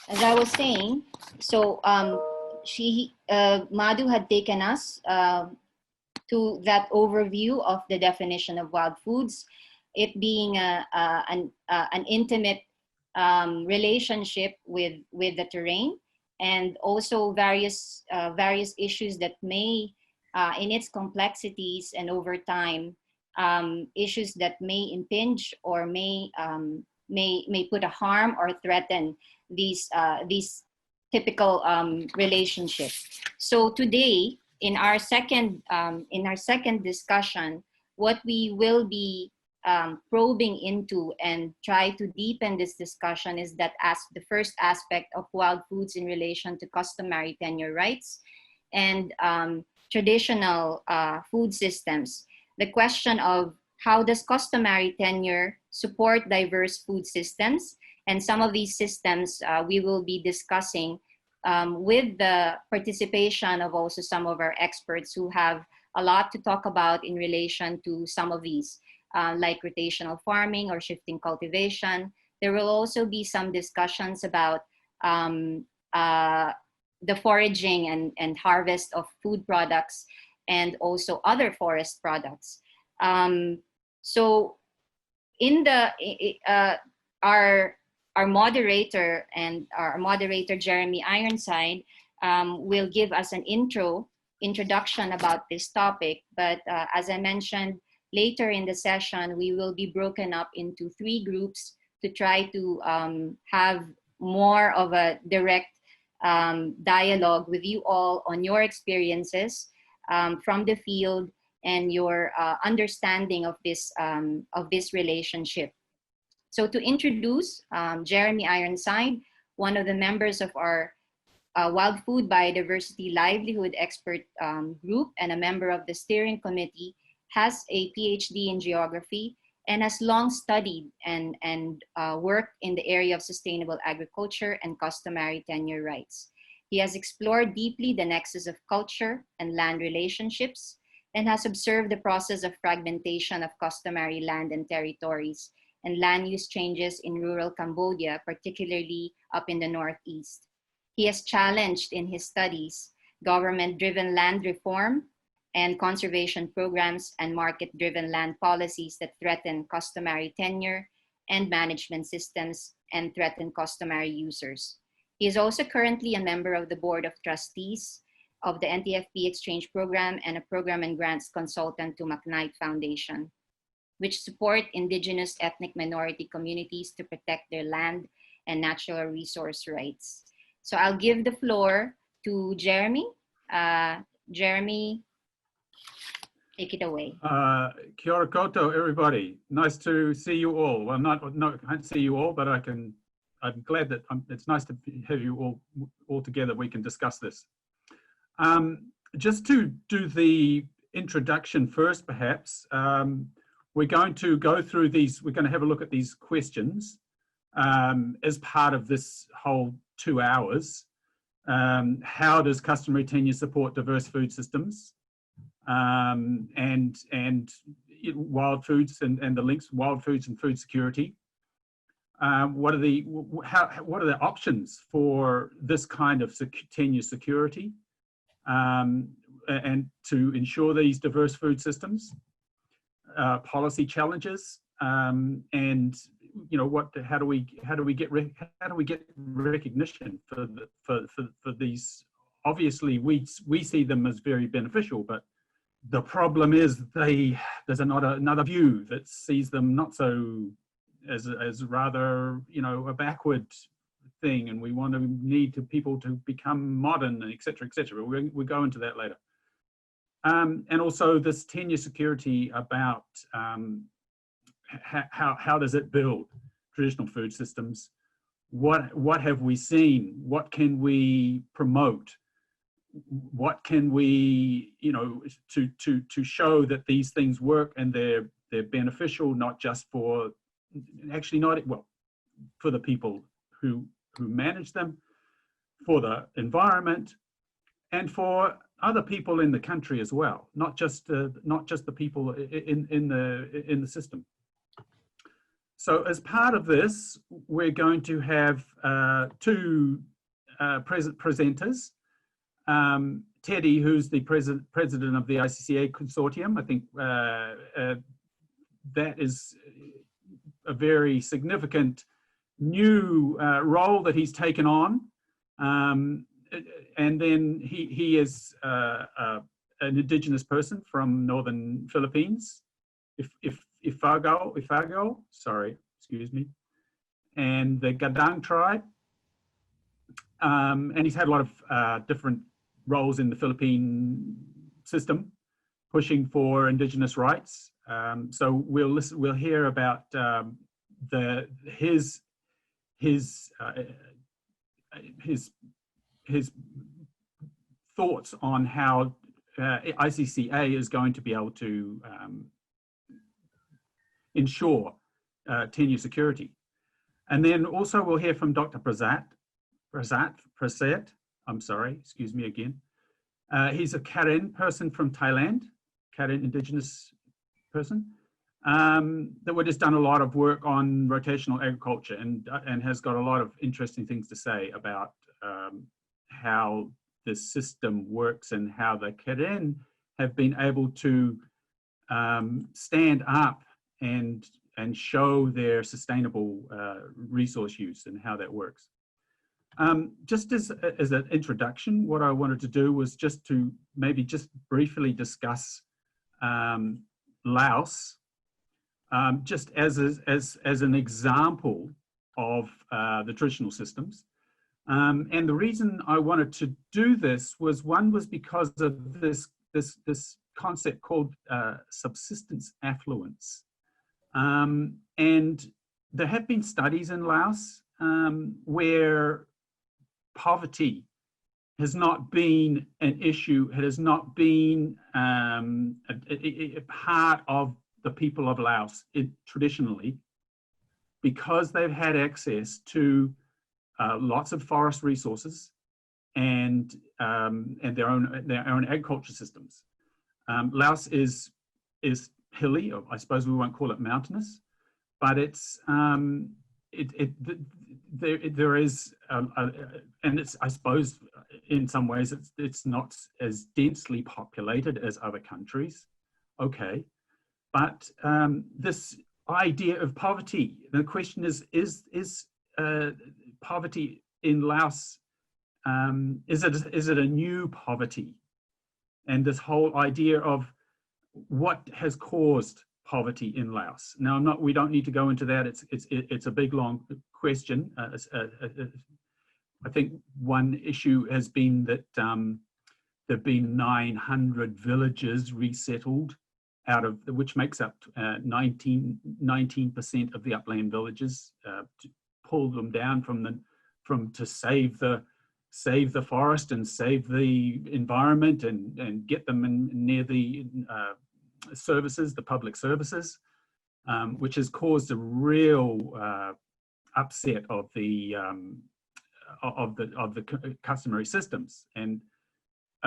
as I was saying, so Madhu had taken us to that overview of the definition of wild foods, it being an intimate relationship with the terrain, and also various issues that may, in its complexities and over time, issues that may impinge or may put a harm or threaten these typical relationships. So today, in our second discussion, what we will be probing into and try to deepen this discussion is that as the first aspect of wild foods in relation to customary tenure rights and traditional food systems. The question of how does customary tenure support diverse food systems, and some of these systems we will be discussing with the participation of also some of our experts who have a lot to talk about in relation to some of these, like rotational farming or shifting cultivation. There will also be some discussions about the foraging and harvest of food products and also other forest products. So in the, our moderator Jeremy Ironside will give us an introduction about this topic. But as I mentioned, later in the session, we will be broken up into 3 groups to try to have more of a direct dialogue with you all on your experiences from the field and your understanding of this relationship. So to introduce Jeremy Ironside, one of the members of our Wild Food Biodiversity Livelihood Expert Group and a member of the steering committee, has a PhD in geography and has long studied and worked in the area of sustainable agriculture and customary tenure rights. He has explored deeply the nexus of culture and land relationships and has observed the process of fragmentation of customary land and territories and land use changes in rural Cambodia, particularly up in the Northeast. He has challenged in his studies government-driven land reform and conservation programs and market-driven land policies that threaten customary tenure and management systems and threaten customary users. He is also currently a member of the Board of Trustees of the NTFP Exchange Program and a program and grants consultant to McKnight Foundation, which support indigenous ethnic minority communities to protect their land and natural resource rights. So I'll give the floor to Jeremy. Jeremy, take it away. Kia ora koutou, everybody. Nice to see you all. Well, I can't see you all, but I'm glad that it's nice to have you all together. We can discuss this. Just to do the introduction first, perhaps, we're going to go through these, we're going to have a look at these questions as part of this whole 2 hours. How does customary tenure support diverse food systems? And wild foods and the links, wild foods and food security. What are the options for this kind of tenure security and to ensure these diverse food systems? Policy challenges, and you know how do we get recognition for these? Obviously, we see them as very beneficial, but the problem is there's another view that sees them not so as rather, you know, a backward thing, and we need people to become modern, and etc. etc. We'll go into that later. And also this tenure security about how does it build traditional food systems? What have we seen? What can we promote? What can we, you know, to show that these things work and they're beneficial, not just for, actually not, well, for the people who manage them, for the environment, and for other people in the country as well, not just the people in the system. So as part of this, we're going to have two presenters. Teddy, who's the president of the ICCA consortium. I think that is a very significant new role that he's taken on. And then he is an Indigenous person from northern Philippines, Ifugao, sorry, excuse me, and the Gadang tribe. And he's had a lot of different roles in the Philippine system, pushing for Indigenous rights. So we'll hear about his thoughts on how ICCA is going to be able to ensure tenure security. And then also we'll hear from Dr. Prasad, I'm sorry, excuse me again. He's a Karen person from Thailand, Karen Indigenous person, that would has done a lot of work on rotational agriculture and has got a lot of interesting things to say about how the system works and how the Karen have been able to stand up and show their sustainable resource use and how that works. Just as an introduction, what I wanted to do was just to maybe just briefly discuss Laos, just as an example of the traditional systems. And the reason I wanted to do this was because of this concept called subsistence affluence. And there have been studies in Laos where poverty has not been an issue, it has not been a part of the people of Laos traditionally, because they've had access to lots of forest resources and their own agriculture systems. Laos is hilly, or I suppose we won't call it mountainous, but it's there is and it's, I suppose in some ways it's not as densely populated as other countries, okay, but this idea of poverty, the question is poverty in Laos, is it a new poverty? And this whole idea of what has caused poverty in Laos. Now, we don't need to go into that. It's a big, long question. I think one issue has been that there've been 900 villages resettled out of, which makes up 19% of the upland villages, to pull them down to save the forest and save the environment and get them near the services, the public services, which has caused a real upset of the customary systems. And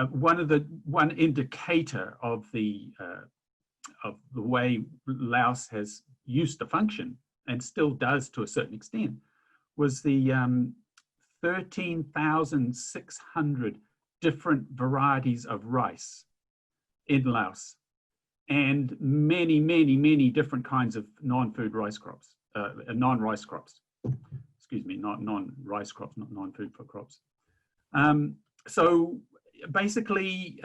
one indicator of the way Laos has used to function, and still does to a certain extent, was the 13,600 different varieties of rice in Laos, and many, many, many different kinds of non-food rice crops, non-rice crops. Excuse me, not non-rice crops, not non-food crops. So basically,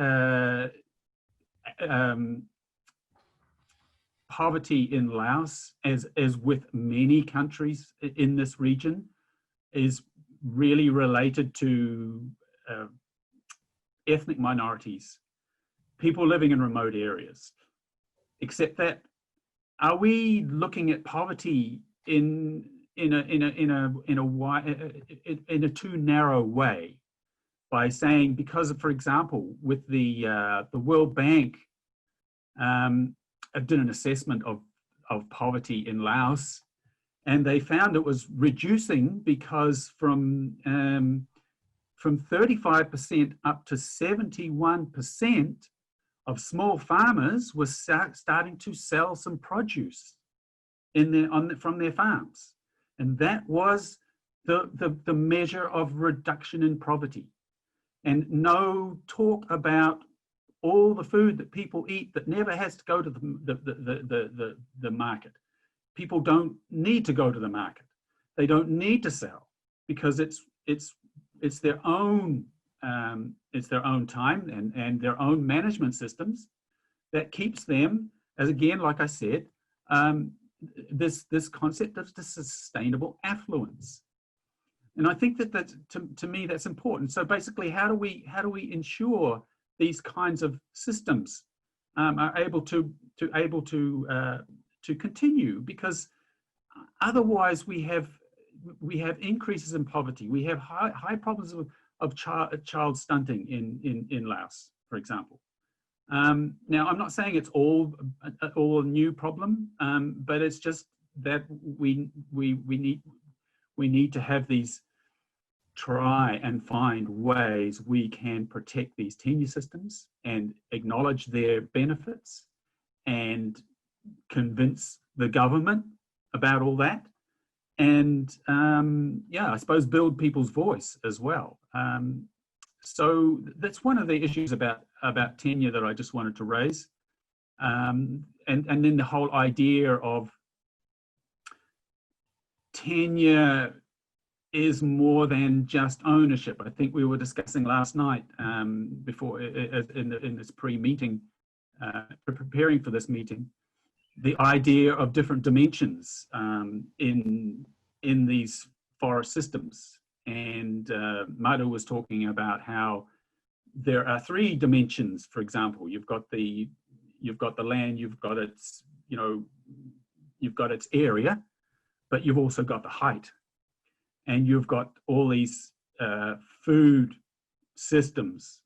poverty in Laos, as with many countries in this region, is really related to ethnic minorities, people living in remote areas. Except that, are we looking at poverty in a too narrow way, by saying, because for example, with the World Bank did an assessment of poverty in Laos, and they found it was reducing because from 35% up to 71% of small farmers were starting to sell some produce. from their farms. And that was the measure of reduction in poverty. And no talk about all the food that people eat that never has to go to the market. People don't need to go to the market. They don't need to sell, because it's their own time and their own management systems that keeps them, as again, like I said, this concept of the sustainable affluence. And I think that to me that's important. So basically, how do we ensure these kinds of systems are able to continue? Because otherwise we have increases in poverty. We have high problems of child stunting in Laos, for example. Now, I'm not saying it's all a new problem, but it's just that we need to have these, try and find ways we can protect these tenure systems and acknowledge their benefits and convince the government about all that. And yeah, I suppose build people's voice as well. So that's one of the issues about tenure that I just wanted to raise. And then the whole idea of tenure is more than just ownership. I think we were discussing last night before in this pre-meeting, preparing for this meeting, the idea of different dimensions in these forest systems. And Madhu was talking about how there are 3 dimensions. For example, you've got the land, you've got its area, but you've also got the height, and you've got all these food systems,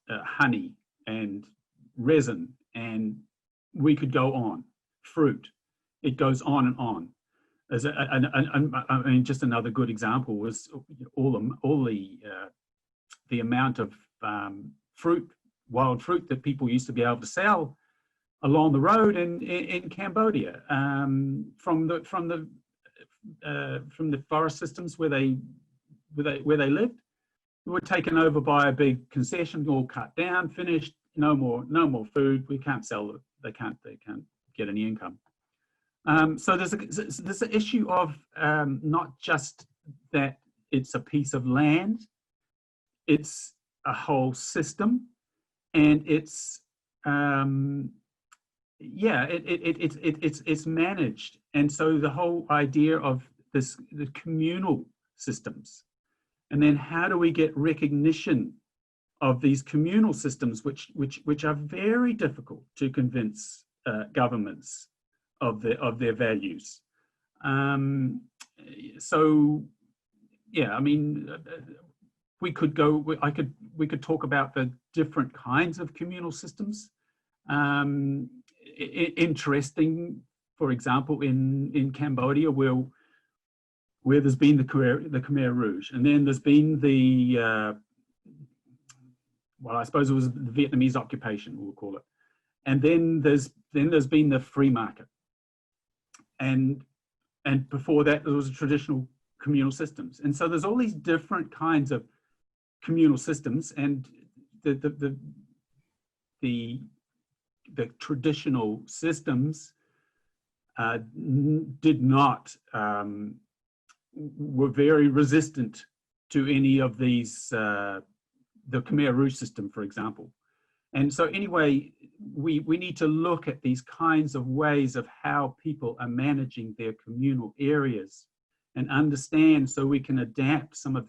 honey and resin, and we could go on. Fruit, it goes on and on. I mean, just another good example was all the amount of wild fruit that people used to be able to sell along the road in Cambodia, from the forest systems where they lived, were taken over by a big concession, all cut down, finished, no more food. We can't sell it. They can't get any income. So there's an issue of not just that it's a piece of land, it's a whole system, and it's it's managed. And so the whole idea of the communal systems, and then how do we get recognition of these communal systems, which are very difficult to convince governments of their values. So yeah, I mean, we could talk about the different kinds of communal systems. Interesting, for example, in Cambodia, where there's been the Khmer Rouge, and then there's been the well, I suppose it was the Vietnamese occupation, we'll call it, and then there's been the free market, and before that there was traditional communal systems. And so there's all these different kinds of communal systems, and the traditional systems were very resistant to any of these, the Khmer Rouge system, for example. And so anyway, we need to look at these kinds of ways of how people are managing their communal areas and understand, so we can adapt so that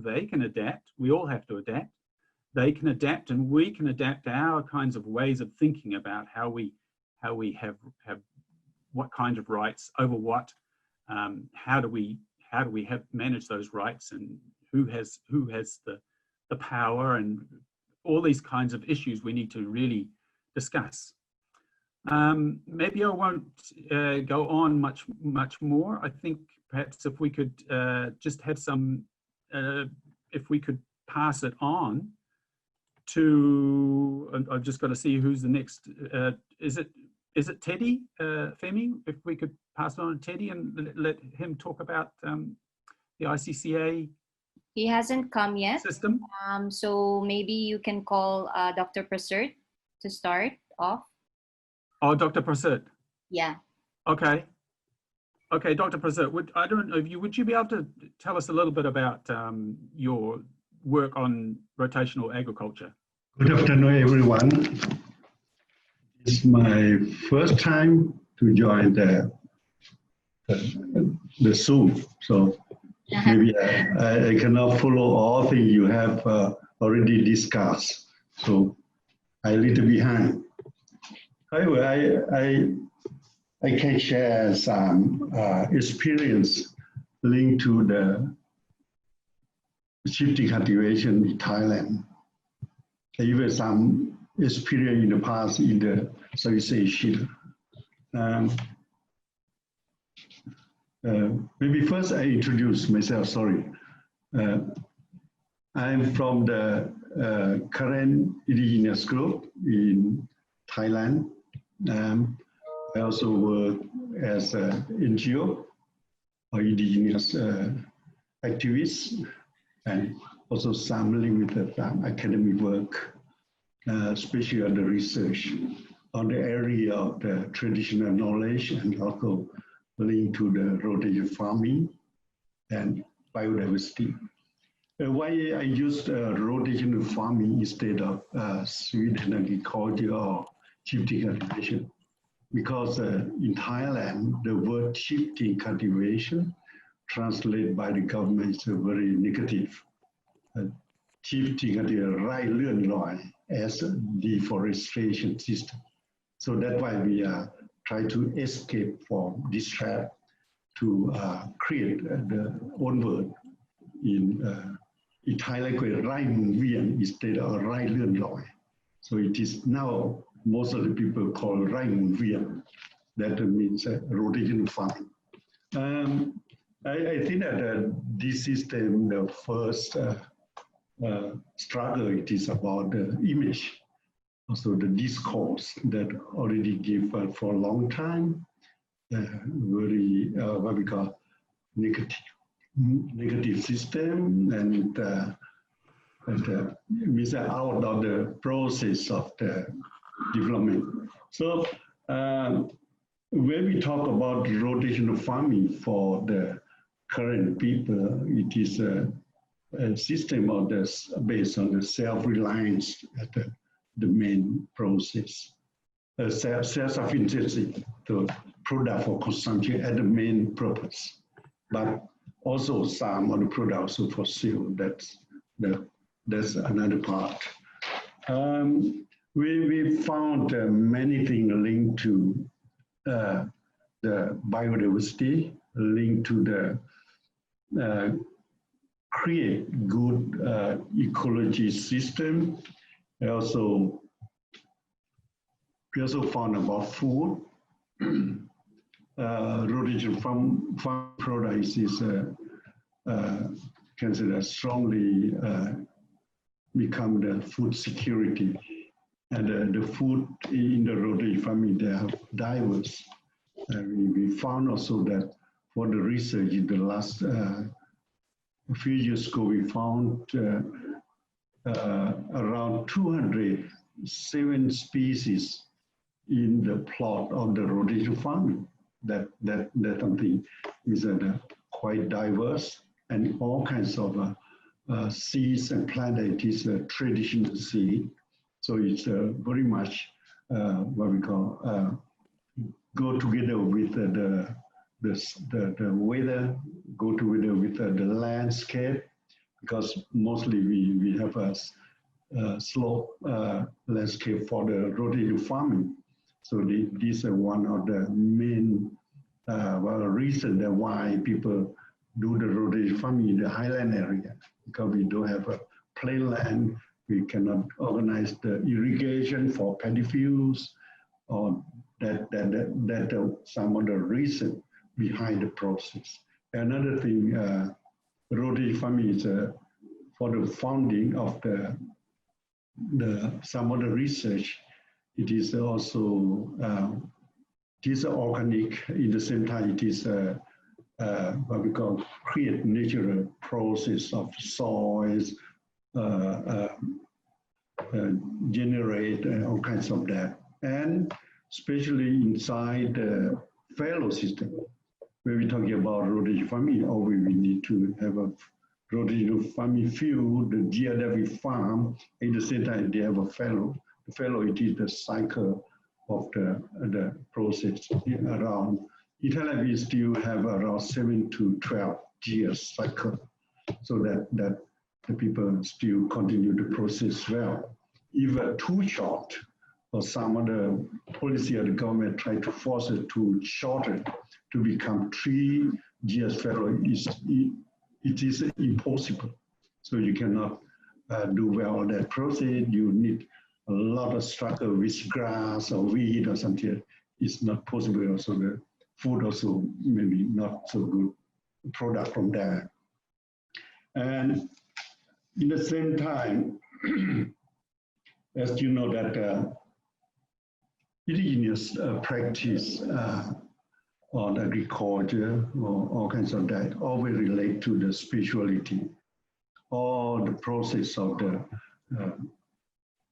they can adapt. We all have to adapt. They can adapt, and we can adapt our kinds of ways of thinking about how we have what kind of rights over what. How do we manage those rights, and who has the power, and all these kinds of issues we need to really discuss. Maybe I won't go on much more. I think perhaps if we could just have some, if we could pass it on to, I've just got to see who's the next. Is it is it Teddy Femi? If we could pass it on to Teddy and let him talk about the ICCA He hasn't come yet. system. So maybe you can call Dr. Prasert to start off. Oh, Dr. Prasert. Yeah. Okay. Okay, Dr. Prasert, I don't know if would you be able to tell us a little bit about your work on rotational agriculture? Good afternoon, everyone. It's my first time to join the Zoom, so maybe I cannot follow all things you have already discussed. So I'm a little behind. However, I can share some experience linked to the shifting cultivation in Thailand. Even some experience in the past in the Southeast Asia. Maybe first I introduce myself, sorry. I'm from the current indigenous group in Thailand. I also work as an NGO or indigenous activist, and also some link with some academic work, especially on the research on the area of the traditional knowledge, and also linked to the rotational farming and biodiversity. Why I used rotational farming instead of Sweden agriculture or shifting cultivation? Because in Thailand, the word shifting cultivation translated by the government is very negative. Shifting cultivation, rai lươn lòi, as a deforestation system. So that's why we are trying to escape from this trap to create the own word in Thai language, rai mun vien instead of rai lươn lòi. So it is now most of the people call rai mun vien. That means rotational farming. I think that this system, the first struggle, it is about the image. Also the discourse that already give for a long time, very, what we call negative system, and means out of the process of the development. So when we talk about rotational farming for the current people, it is a system of this based on the self-reliance at the main process. Self-sufficiency, the product for consumption at the main purpose, but also some of the products for sale. That's another part. We found many things linked to the biodiversity, linked to the create good ecology system. We also found about food. Rotational farm products is considered strongly become the food security. And the food in the rotational farming, they are diverse. We found also that for the research in the last a few years ago, we found around 207 species in the plot of the rotational farming. That something is quite diverse, and all kinds of seeds and plants. It is a traditional seed, so it's very much what we call go together with the weather, go together with the landscape, because mostly we have a slope landscape for the rotational farming. So this is one of the main reasons why people do the rotational farming in the highland area, because we don't have a plain land. We cannot organize the irrigation for paddy fields, or that some of the reason behind the process. Another thing, rotational farming is for the founding of some of the research. It is also It is organic. In the same time, it is what we call create natural process of soils, generate all kinds of that. And especially inside the fallow system, when we're talking about rotational farming, always we need to have a rotational farming field, the GRW farm, at the same time they have a fallow. The fallow, it is the cycle of the process around. In Thailand, we still have around 7 to 12 years cycle, so that the people still continue the process well. If too short, or some other policy of the government try to force it to shorten to become 3 years fallow, it is impossible. So you cannot do well on that process. You need a lot of struggle with grass or weed or something. It's not possible. Also, the food also maybe not so good product from there. And in the same time, as you know that indigenous practice on agriculture or all kinds of that always relate to the spirituality or the process of the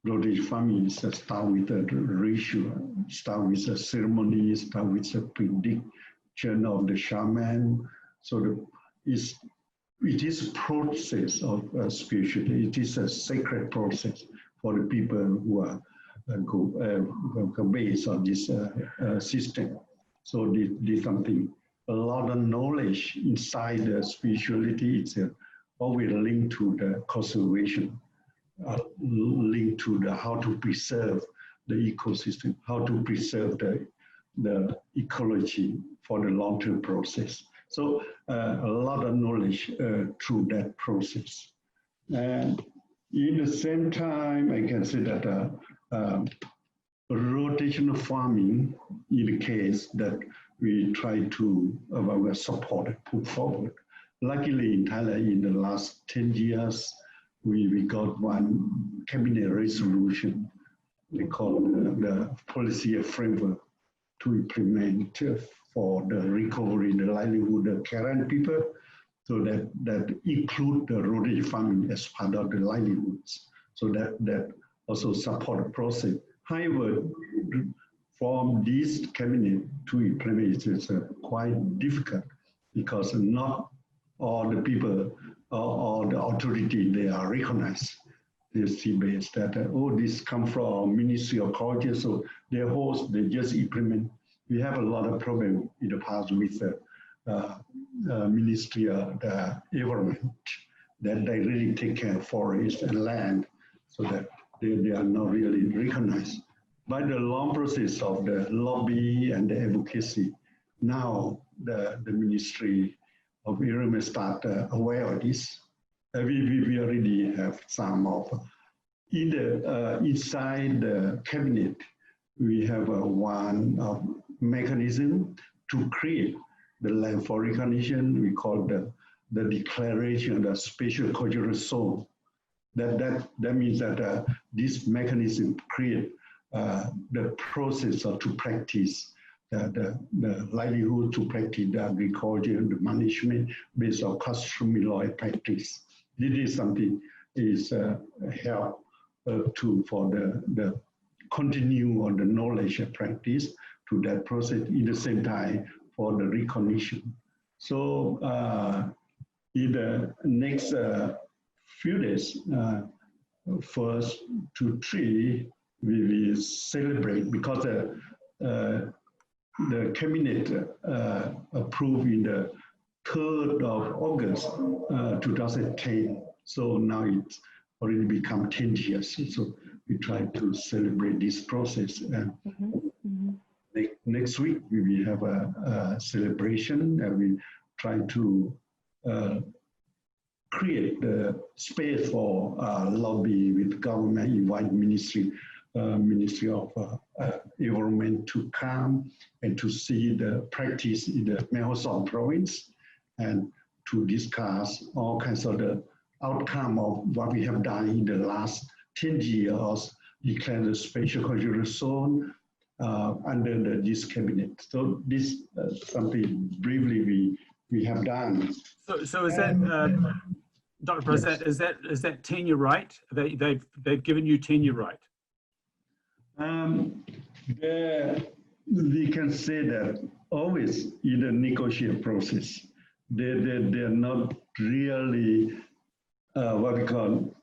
rotational farming. Start with the ritual, start with the ceremony, start with the prediction of the shaman. So it is a process of spirituality. It is a sacred process for the people who are based on this system. So this something, a lot of knowledge inside the spirituality. It's always linked to the conservation, linked to the how to preserve the ecosystem, how to preserve the ecology for the long-term process. So a lot of knowledge through that process. And in the same time, I can say that rotational farming, in the case that we try to support and put forward. Luckily in Thailand, in the last 10 years, we got one cabinet resolution. We call the policy framework to implement for the recovery, the livelihood of Karen people, so that include the rotational farming as part of the livelihoods. So that also support the process. However, from this cabinet to implement it is quite difficult because not all the people or the authority, they are recognized. They see based that, this come from Ministry of Culture, so their host, they just implement. We have a lot of problem in the past with the Ministry of the Environment, that they really take care of forest and land, so that they are not really recognized. By the long process of the lobby and the advocacy, now the Ministry of Environment start aware of this. We already have some of, in the inside the cabinet, we have one mechanism to create the land for recognition. We call the declaration of the special cultural zone. That means that this mechanism create the process of to practice the livelihood, to practice the agriculture, the management based on customary law and practice. This is something is help for the continue on the knowledge and practice to that process in the same time for the recognition. So in the next few days, 1st to 3, we will celebrate because the cabinet approved in the 3rd of August 2010. So now it's already become 10 years. So we try to celebrate this process. And next week we will have a celebration, and we try to create the space for lobby with government, invite Ministry of Environment to come and to see the practice in the Mae Hong Son province, and to discuss all kinds of the outcome of what we have done in the last 10 years, declare the special cultural zone, under this cabinet. So this something briefly we have done. So is that Dr. Prasad, Yes. is that tenure right? They've given you tenure right? We can say that always in the negotiation process, they're not really what we call.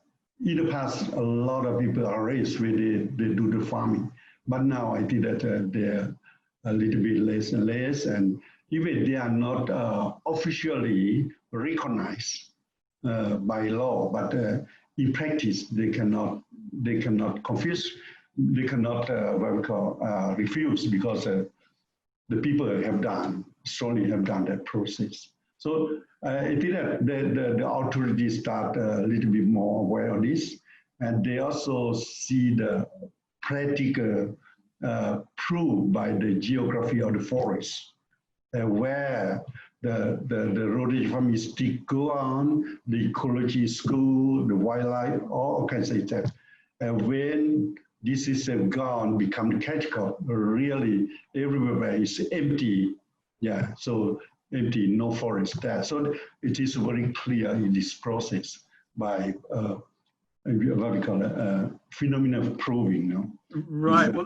In the past, a lot of people are raised where they do the farming, but now I think that they're a little bit less and less, and even they are not officially recognized by law, but in practice they cannot confuse, they cannot what we call refuse, because the people strongly have done that process. So I think that the authorities start a little bit more aware of this, and they also see the practical proof by the geography of the forest, where the rotational farming still go on, the ecology school, the wildlife, all kinds of that. And when this is gone, become the catch crop, really everywhere is empty. Yeah, so empty, no forest there. So it is very clear in this process by what we call phenomenon of proving. No? Right. Well,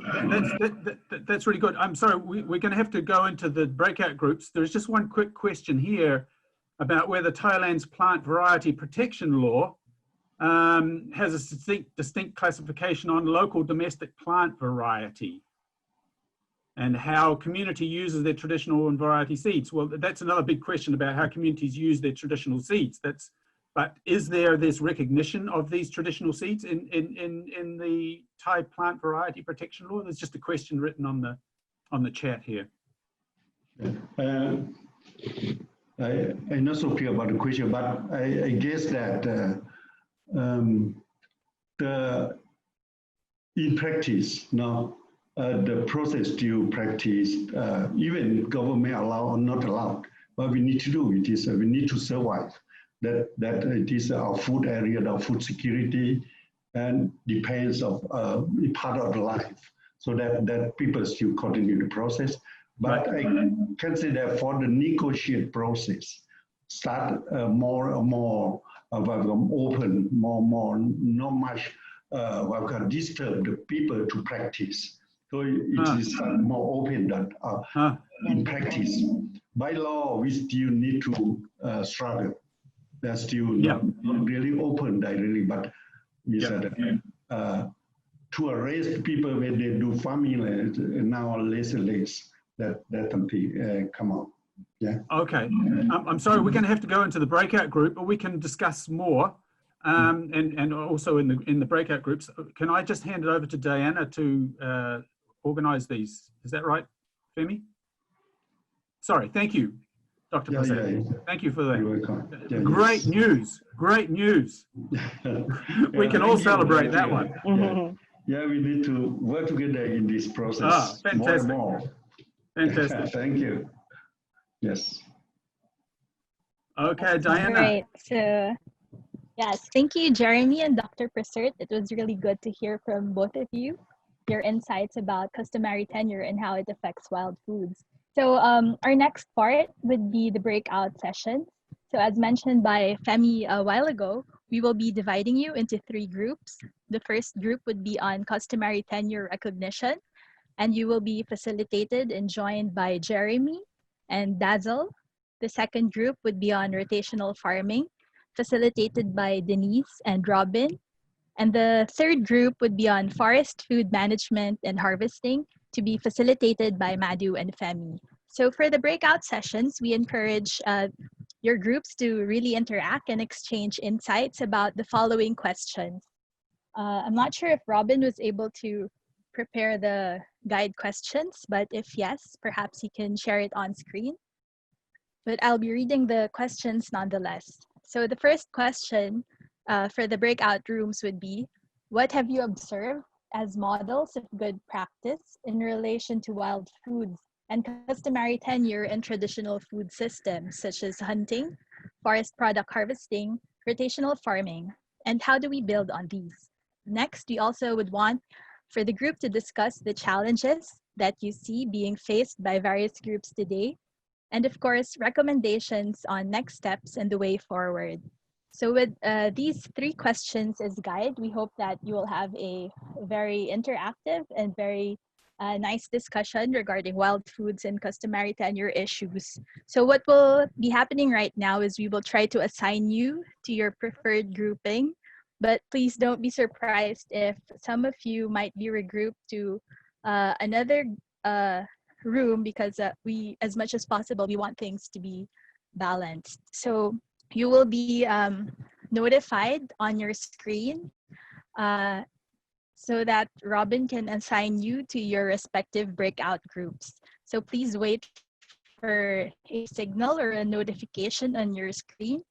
that's really good. I'm sorry, we're going to have to go into the breakout groups. There's just one quick question here about whether Thailand's plant variety protection law has a distinct classification on local domestic plant variety and how community uses their traditional and variety seeds. Well, that's another big question about how communities use their traditional seeds. But is there this recognition of these traditional seeds in the Thai plant variety protection law? There's just a question written on the chat here. I'm not so clear about the question, but I guess that in practice now, the process to practice, even government allow or not allowed, what we need to do it is we need to survive. That it is our food area, our food security, and depends of part of the life. So that people still continue the process. But right. I can say that for the negotiate process, start more and more open, more not much what can disturb the people to practice. So it is more open than in practice. By law, we still need to struggle. They're still not really open directly, but we said to arrest people when they do farming now less and less. That something come out. Yeah. Okay. I'm sorry, we're going to have to go into the breakout group, but we can discuss more. And also in the breakout groups. Can I just hand it over to Diana to organize these? Is that right, Femi? Sorry, thank you, Dr. Prasad. Thank you for that. You're welcome. Great news, great news. We can all celebrate that one. Yeah, we need to work together in this process. Fantastic. More. Fantastic. Thank you. Yes. Okay, Diana. Great. So, yes, thank you, Jeremy and Dr. Prasad. It was really good to hear from both of you, your insights about customary tenure and how it affects wild foods. So our next part would be the breakout session. So as mentioned by Femi a while ago, we will be dividing you into 3 groups. The first group would be on customary tenure recognition, and you will be facilitated and joined by Jeremy and Dazzle. The second group would be on rotational farming, facilitated by Denise and Robin. And the third group would be on forest food management and harvesting, to be facilitated by Madhu and Femi. So for the breakout sessions, we encourage your groups to really interact and exchange insights about the following questions. I'm not sure if Robin was able to prepare the guide questions, but if yes, perhaps he can share it on screen. But I'll be reading the questions nonetheless. So the first question for the breakout rooms would be, what have you observed as models of good practice in relation to wild foods and customary tenure in traditional food systems, such as hunting, forest product harvesting, rotational farming, and how do we build on these? Next, we also would want for the group to discuss the challenges that you see being faced by various groups today, and of course, recommendations on next steps and the way forward. So with these three questions as guide, we hope that you will have a very interactive and very nice discussion regarding wild foods and customary tenure issues. So what will be happening right now is we will try to assign you to your preferred grouping, but please don't be surprised if some of you might be regrouped to another room because we, as much as possible, we want things to be balanced. So you will be notified on your screen so that Robin can assign you to your respective breakout groups. So please wait for a signal or a notification on your screen.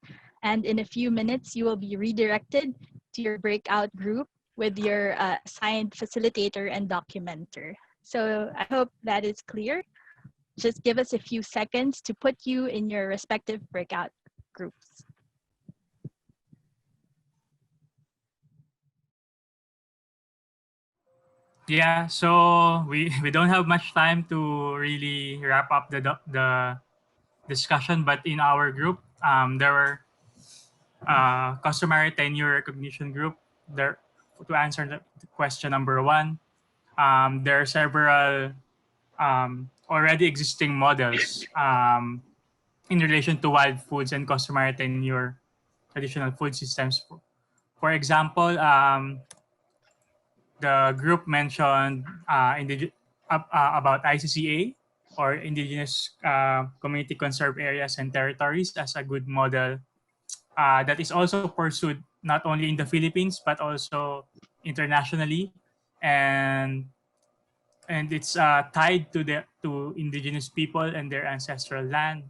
And in a few minutes, you will be redirected to your breakout group with your assigned facilitator and documenter. So I hope that is clear. Just give us a few seconds to put you in your respective breakout groups. Yeah, so we don't have much time to really wrap up the discussion, but in our group, there were customary tenure recognition group there to answer the question number one. There are several already existing models in relation to wild foods and customary tenure traditional food systems. For example, the group mentioned about ICCA or Indigenous Community Conserved Areas and Territories as a good model that is also pursued not only in the Philippines but also internationally, and it's tied to indigenous people and their ancestral land.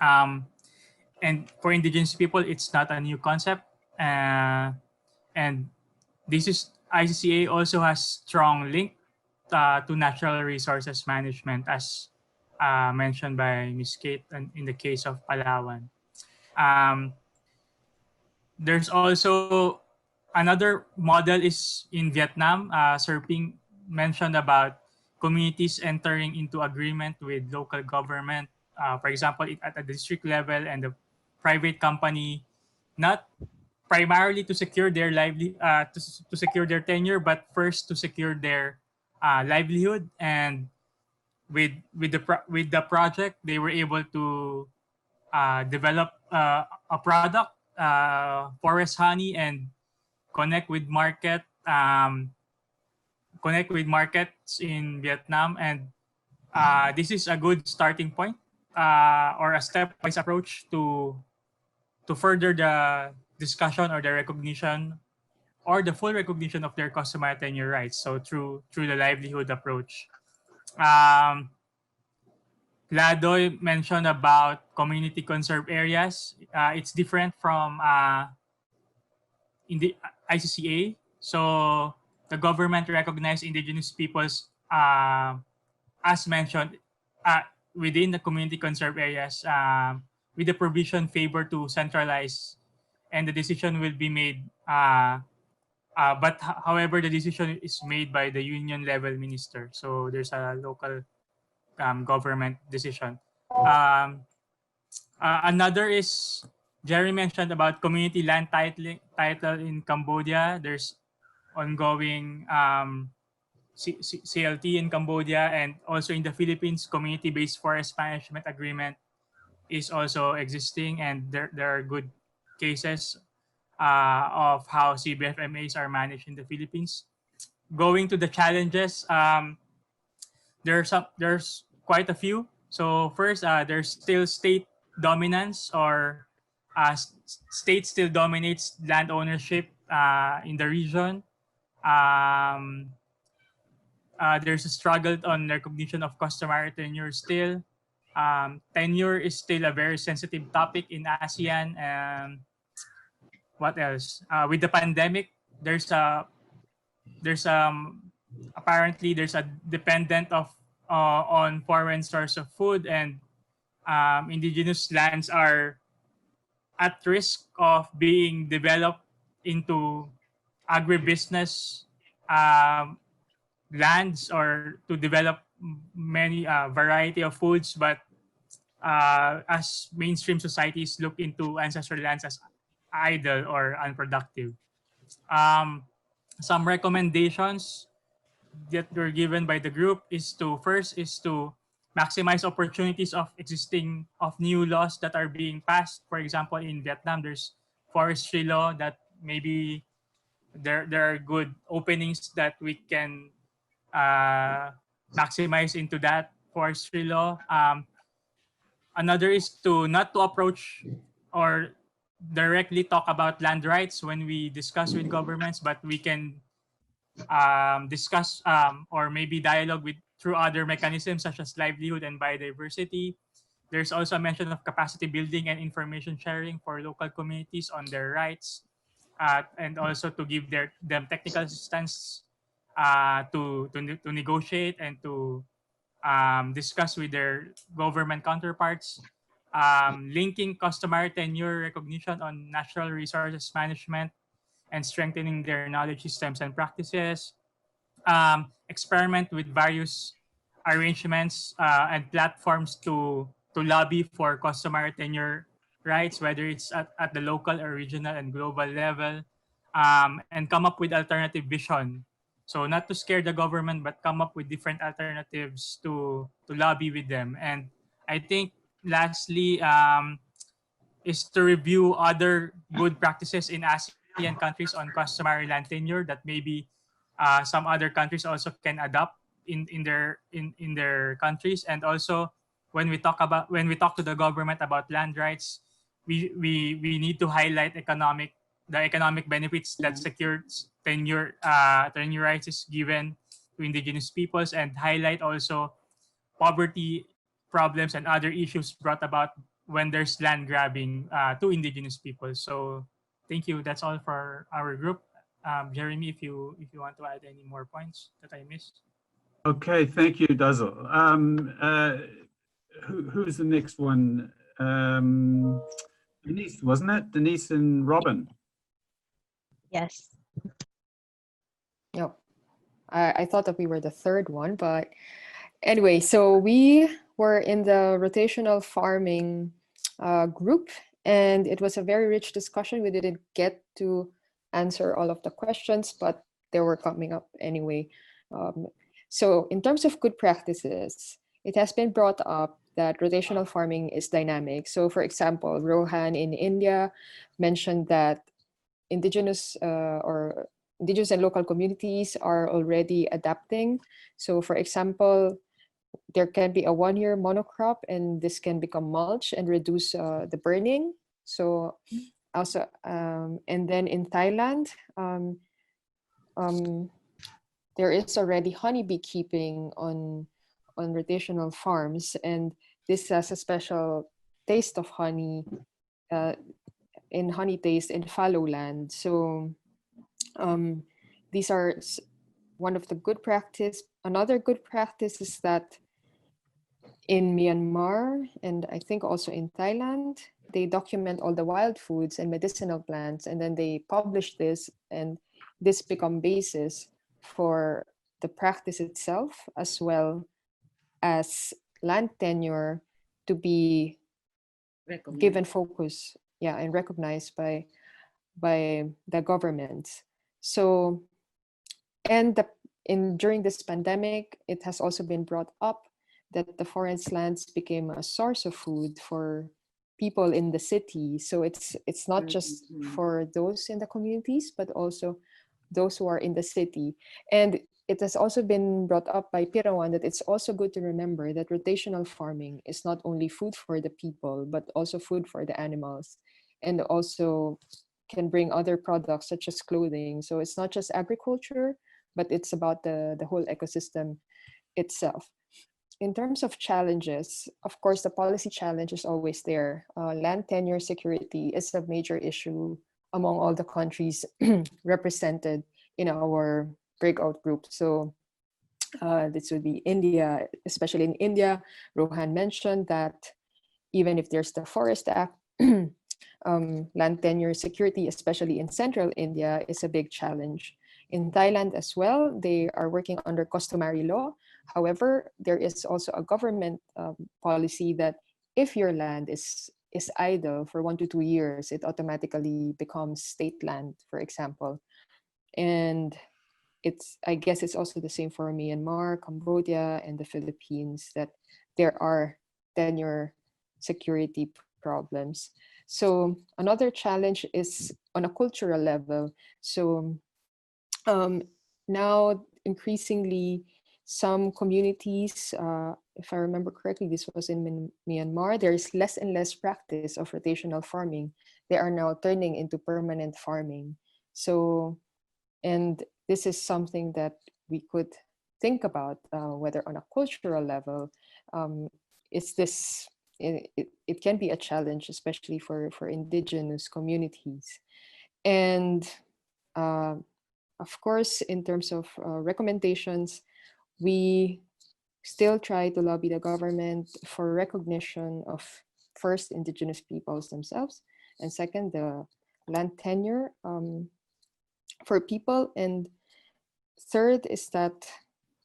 Um, and for indigenous people, it's not a new concept, and this is ICCA also has strong link to natural resources management, as mentioned by Ms. Kate, and in the case of Palawan. Um, there's also another model is in Vietnam. Sir Ping mentioned about communities entering into agreement with local government, for example, at the district level and the private company, not primarily to secure their to secure their tenure, but first to secure their livelihood. And with the project, they were able to develop a product, forest honey, and connect with connect with markets in Vietnam. And this is a good starting point or a stepwise approach to further the discussion or the recognition or the full recognition of their customary tenure rights. So through the livelihood approach. Ladoy mentioned about community conserved areas. It's different from in the ICCA. So the government recognized indigenous peoples, as mentioned, uh, within the community conserved areas, with the provision favor to centralize, and the decision will be made. However, the decision is made by the union level minister. So there's a local government decision. Another is Jerry mentioned about community land title in Cambodia. There's ongoing CLT in Cambodia, and also in the Philippines, community-based forest management agreement is also existing, and there are good cases of how CBFMAs are managed in the Philippines. Going to the challenges, there's quite a few. So first, there's still state dominance, or state still dominates land ownership in the region. There's a struggle on recognition of customary tenure still. Tenure is still a very sensitive topic in ASEAN. What else? With the pandemic, there's apparently there's a dependent of on foreign source of food, and indigenous lands are at risk of being developed into agribusiness, lands or to develop many variety of foods, but as mainstream societies look into ancestral lands as idle or unproductive. Some recommendations that were given by the group is to first is to maximize opportunities of new laws that are being passed. For example, in Vietnam, there's forestry law that maybe there are good openings that we can maximize into that forestry law. Another is to not to approach or directly talk about land rights when we discuss with governments, but we can discuss or maybe dialogue with through other mechanisms such as livelihood and biodiversity. There's also a mention of capacity building and information sharing for local communities on their rights, and also to give them technical assistance to negotiate and to discuss with their government counterparts. Linking customary tenure recognition on natural resources management and strengthening their knowledge systems and practices. Experiment with various arrangements and platforms to lobby for customary tenure rights, whether it's at the local or regional and global level, and come up with alternative vision. So not to scare the government, but come up with different alternatives to lobby with them. And I think lastly, is to review other good practices in ASEAN countries on customary land tenure that maybe some other countries also can adopt in their countries. And also when we talk to the government about land rights, we need to highlight the economic benefits that secured tenure rights is given to indigenous peoples, and highlight also poverty problems and other issues brought about when there's land grabbing to indigenous people. So thank you. That's all for our group. Jeremy, if you want to add any more points that I missed. Okay, thank you, Dazzle. Who's the next one? Denise, wasn't it? Denise and Robin. Yes. Yep. I thought that we were the third one, but anyway, so we were in the rotational farming group, and it was a very rich discussion. We didn't get to answer all of the questions, but they were coming up anyway. So in terms of good practices, it has been brought up that rotational farming is dynamic. So for example, Rohan in India mentioned that indigenous and local communities are already adapting. So for example, there can be a 1-year monocrop, and this can become mulch and reduce the burning. So also, and then in Thailand, there is already honeybee keeping on rotational farms, and this has a special taste of honey in honey taste in fallow land. So these are one of the good practice. Another good practice is that in Myanmar, and I think also in Thailand, they document all the wild foods and medicinal plants, and then they publish this, and this become basis for the practice itself, as well as land tenure to be given focus, and recognized by the government. So, and during this pandemic, it has also been brought up that the forest lands became a source of food for people in the city. So it's not just for those in the communities, but also those who are in the city. And it has also been brought up by Pirawan that it's also good to remember that rotational farming is not only food for the people, but also food for the animals, and also can bring other products such as clothing. So it's not just agriculture, but it's about the whole ecosystem itself. In terms of challenges, of course, the policy challenge is always there. Land tenure security is a major issue among all the countries represented in our breakout group. So this would be India, especially in India. Rohan mentioned that even if there's the Forest Act, land tenure security, especially in central India, is a big challenge. In Thailand as well, they are working under customary law. However, there is also a government policy that if your land is idle for 1 to 2 years, it automatically becomes state land, for example. And I guess it's also the same for Myanmar, Cambodia, and the Philippines, that there are tenure security problems. So another challenge is on a cultural level. So now increasingly, some communities, if I remember correctly, this was in Myanmar, there is less and less practice of rotational farming. They are now turning into permanent farming. So, and this is something that we could think about, whether on a cultural level, it can be a challenge, especially for indigenous communities. And of course, in terms of recommendations, we still try to lobby the government for recognition of, first, indigenous peoples themselves, and second, the land tenure for people, and third is that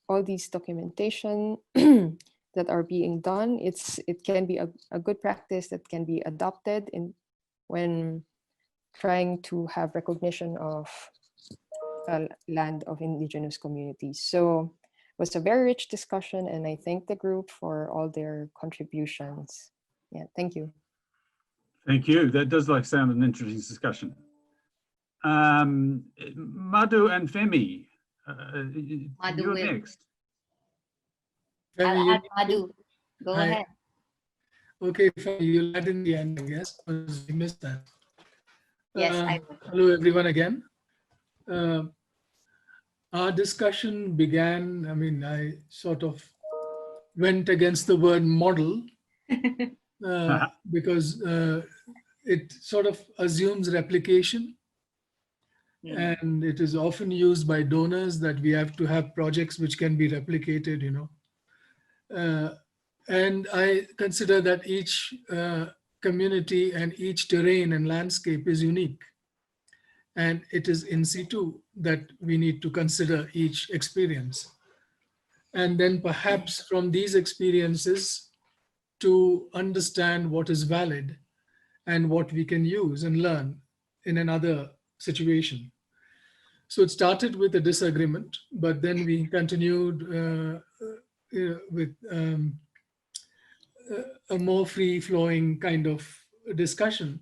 all these documentation that are being done, it can be a good practice that can be adopted when trying to have recognition of land of indigenous communities. So it was a very rich discussion, and I thank the group for all their contributions. Yeah, thank you. Thank you. That does sound an interesting discussion. Madhu and Femi, you're next. I'll add Madhu. Go ahead. Okay, Femi, you'll add in the end, I guess, because we missed that. Yes, I will. Hello, everyone, again. Our discussion began, I sort of went against the word model because it sort of assumes replication. And it is often used by donors that we have to have projects which can be replicated, and I consider that each community and each terrain and landscape is unique. And it is in situ that we need to consider each experience. And then perhaps from these experiences to understand what is valid and what we can use and learn in another situation. So it started with a disagreement, but then we continued with a more free-flowing kind of discussion.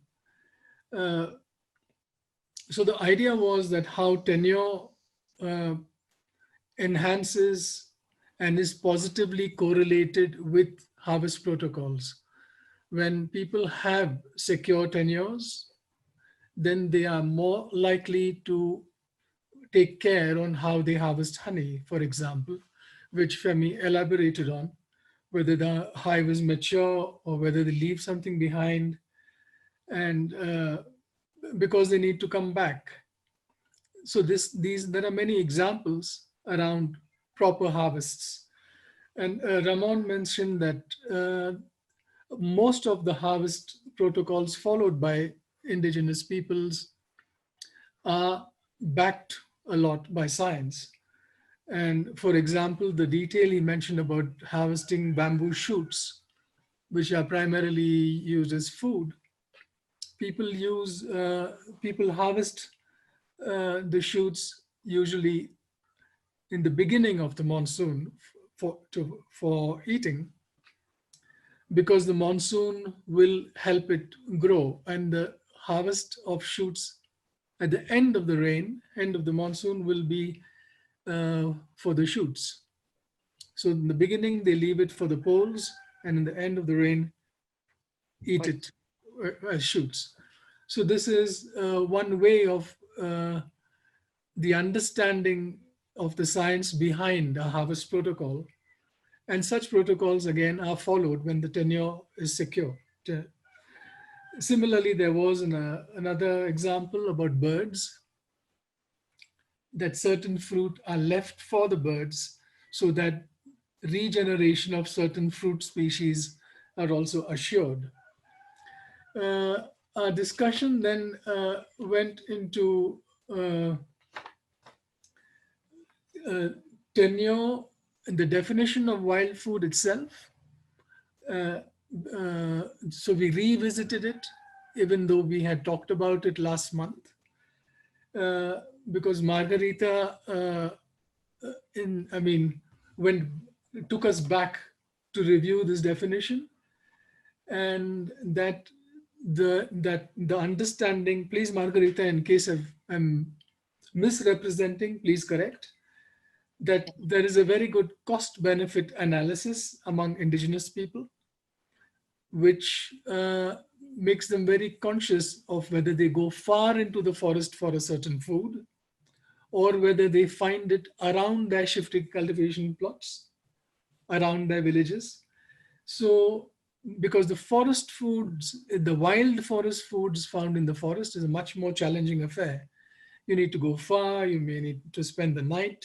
So the idea was that how tenure enhances and is positively correlated with harvest protocols. When people have secure tenures, then they are more likely to take care on how they harvest honey, for example, which Femi elaborated on, whether the hive is mature or whether they leave something behind, and because they need to come back. So there are many examples around proper harvests. And Ramon mentioned that most of the harvest protocols followed by indigenous peoples are backed a lot by science. And for example, the detail he mentioned about harvesting bamboo shoots, which are primarily used as food. People harvest the shoots usually in the beginning of the monsoon for eating, because the monsoon will help it grow, and the harvest of shoots at the end of the rain, end of the monsoon, will be for the shoots. So in the beginning, they leave it for the poles, and in the end of the rain, eat it as shoots. So this is one way of the understanding of the science behind a harvest protocol. And such protocols, again, are followed when the tenure is secure. Similarly, there was another example about birds, that certain fruit are left for the birds so that regeneration of certain fruit species are also assured. Our discussion then went into tenure, the definition of wild food itself. Uh, so we revisited it, even though we had talked about it last month, because Margarita, took us back to review this definition, and that the understanding. Please, Margarita, in case I'm misrepresenting, please correct. That there is a very good cost-benefit analysis among indigenous people, which makes them very conscious of whether they go far into the forest for a certain food, or whether they find it around their shifting cultivation plots, around their villages. So, because the forest foods, the wild forest foods found in the forest is a much more challenging affair. You need to go far, you may need to spend the night.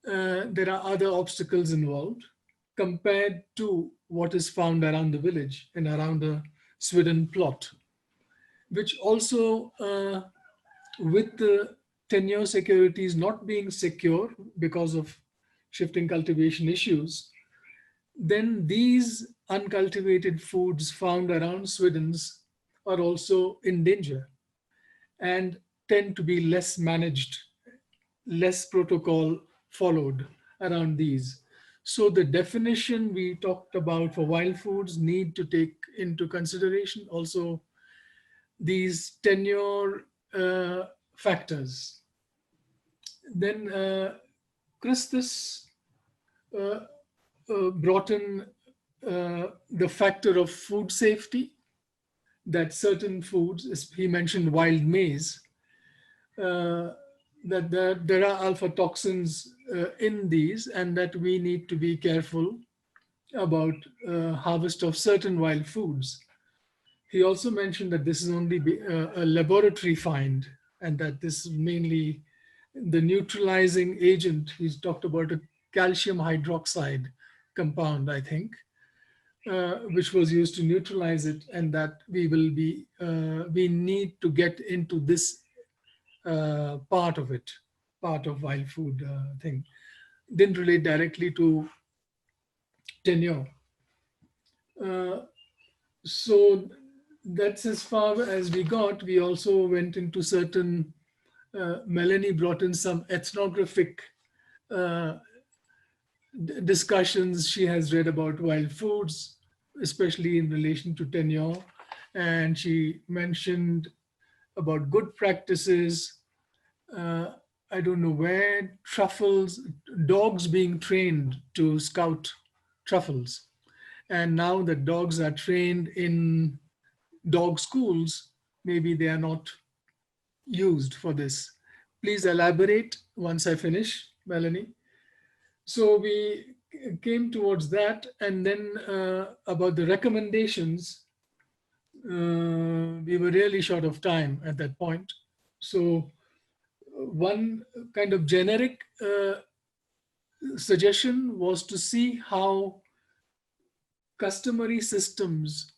There are other obstacles involved compared to what is found around the village and around a Sweden plot, which also with the tenure securities not being secure because of shifting cultivation issues, then these uncultivated foods found around Sweden's are also in danger and tend to be less managed, less protocol followed around these. So the definition we talked about for wild foods need to take into consideration also these tenure factors. Then Christus brought in the factor of food safety, that certain foods, he mentioned wild maize, that there are alpha toxins in these, and that we need to be careful about harvest of certain wild foods. He also mentioned that this is only a laboratory find, and that this is mainly the neutralizing agent. He's talked about a calcium hydroxide compound, I think, which was used to neutralize it, and that we need to get into this part of it, part of wild food thing. Didn't relate directly to tenure. So that's as far as we got. We also went into certain, Melanie brought in some ethnographic discussions. She has read about wild foods, especially in relation to tenure. And she mentioned about good practices. I don't know where, truffles, dogs being trained to scout truffles. And now that dogs are trained in dog schools, maybe they are not used for this. Please elaborate once I finish, Melanie. So we came towards that, and then about the recommendations, we were really short of time at that point. So one kind of generic suggestion was to see how customary systems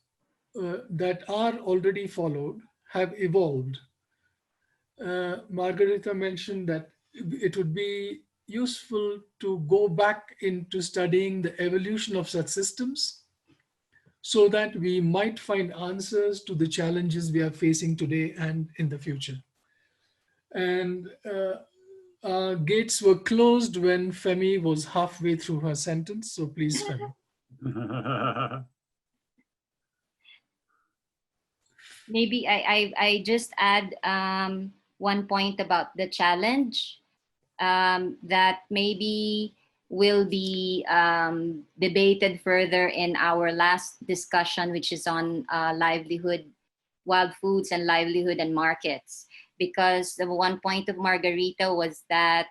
that are already followed have evolved. Margarita mentioned that it would be useful to go back into studying the evolution of such systems so that we might find answers to the challenges we are facing today and in the future. And our gates were closed when Femi was halfway through her sentence. So please, Femi. Maybe I just add one point about the challenge that maybe will be debated further in our last discussion, which is on livelihood, wild foods and livelihood and markets. Because the one point of Margarita was that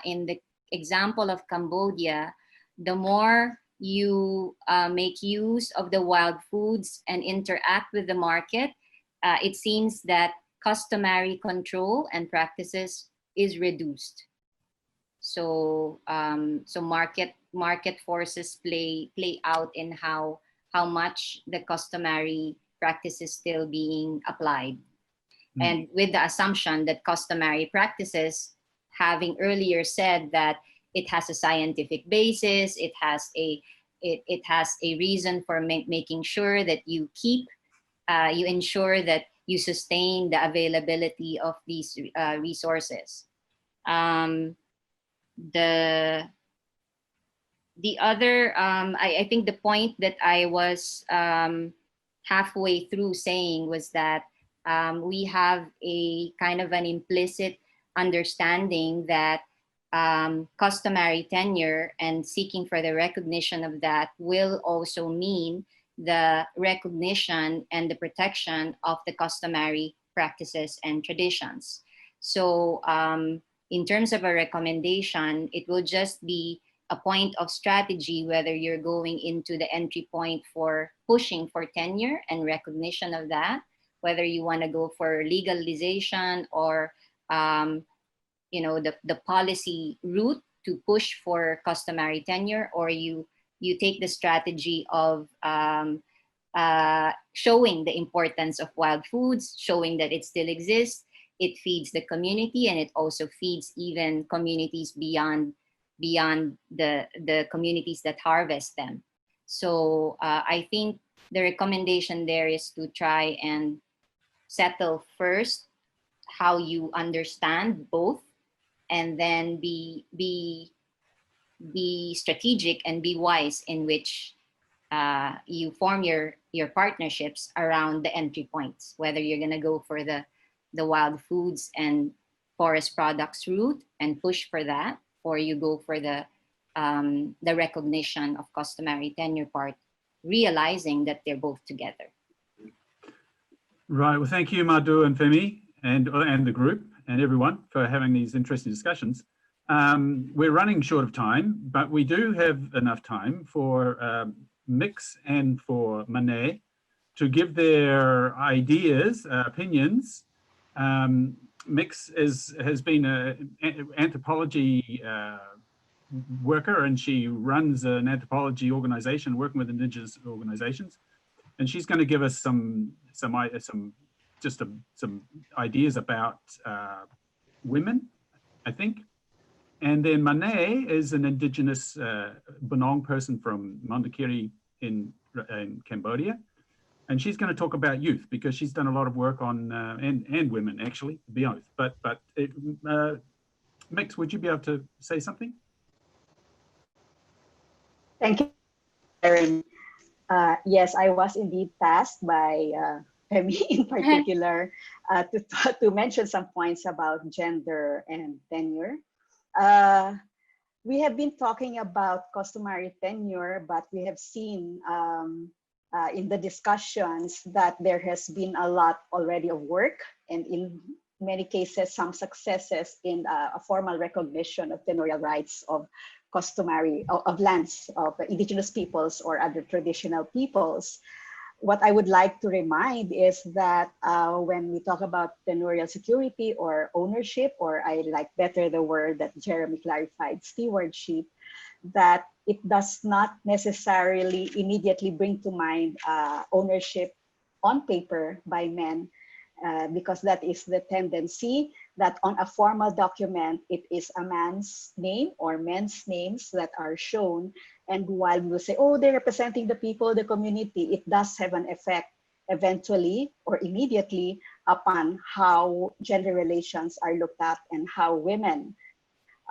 in the example of Cambodia, the more you make use of the wild foods and interact with the market, it seems that customary control and practices is reduced. So so market forces play out in how much the customary practice is still being applied. And with the assumption that customary practices having earlier said that it has a scientific basis, it has a reason for making sure that you keep, you ensure that you sustain the availability of these resources. The other, I think the point that I was halfway through saying was that we have a kind of an implicit understanding that customary tenure and seeking for the recognition of that will also mean the recognition and the protection of the customary practices and traditions. So in terms of a recommendation, it will just be a point of strategy, whether you're going into the entry point for pushing for tenure and recognition of that, whether you want to go for legalization or you know, the policy route to push for customary tenure, or you take the strategy of showing the importance of wild foods, showing that it still exists, it feeds the community, and it also feeds even communities beyond the communities that harvest them. So I think the recommendation there is to try and settle first how you understand both, and then be strategic and be wise in which you form your partnerships around the entry points, whether you're going to go for the wild foods and forest products route and push for that, or you go for the recognition of customary tenure part, realizing that they're both together. Right. Well, thank you, Madhu and Femi, and the group and everyone for having these interesting discussions. We're running short of time, but we do have enough time for Mix and for Manet to give their ideas, opinions. Mix has been an anthropology worker, and she runs an anthropology organization working with Indigenous organizations, and she's going to give us some ideas about women, I think. And then Manet is an Indigenous Bunong person from Mondulkiri in Cambodia. And she's going to talk about youth, because she's done a lot of work on, and women actually, to be honest. But Mix, would you be able to say something? Thank you, Aaron. Yes, I was indeed tasked by Femi in particular to mention some points about gender and tenure. We have been talking about customary tenure, but we have seen in the discussions that there has been a lot already of work, and in many cases, some successes in a formal recognition of tenurial rights of customary, of lands of indigenous peoples or other traditional peoples. What I would like to remind is that when we talk about tenurial security or ownership, or I like better the word that Jeremy clarified, stewardship, that it does not necessarily immediately bring to mind ownership on paper by men, because that is the tendency that on a formal document, it is a man's name or men's names that are shown. And while we will say, oh, they're representing the people, the community, it does have an effect eventually or immediately upon how gender relations are looked at and how women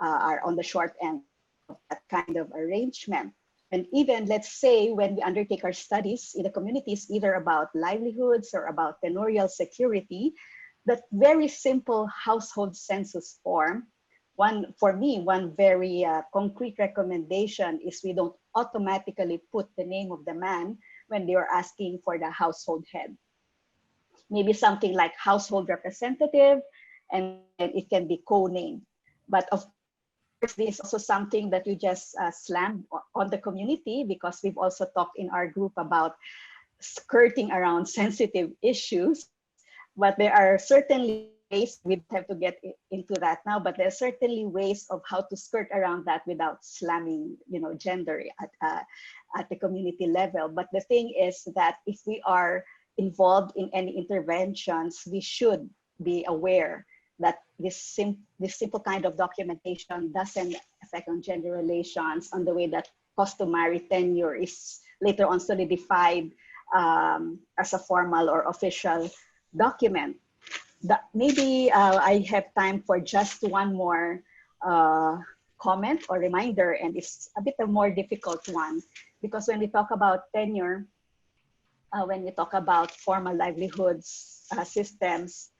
are on the short end of that kind of arrangement. And even, let's say, when we undertake our studies in the communities, either about livelihoods or about tenurial security, that very simple household census form, for me, one very concrete recommendation is we don't automatically put the name of the man when they are asking for the household head. Maybe something like household representative, and it can be co-named. But of course, this is also something that you just slam on the community, because we've also talked in our group about skirting around sensitive issues. But there are certainly ways, we don't have to get into that now, but there are certainly ways of how to skirt around that without slamming, gender at the community level. But the thing is that if we are involved in any interventions, we should be aware that this simple kind of documentation doesn't affect on gender relations on the way that customary tenure is later on solidified as a formal or official document. Maybe I have time for just one more comment or reminder, and it's a bit of more difficult one, because when we talk about tenure, when we talk about formal livelihoods systems,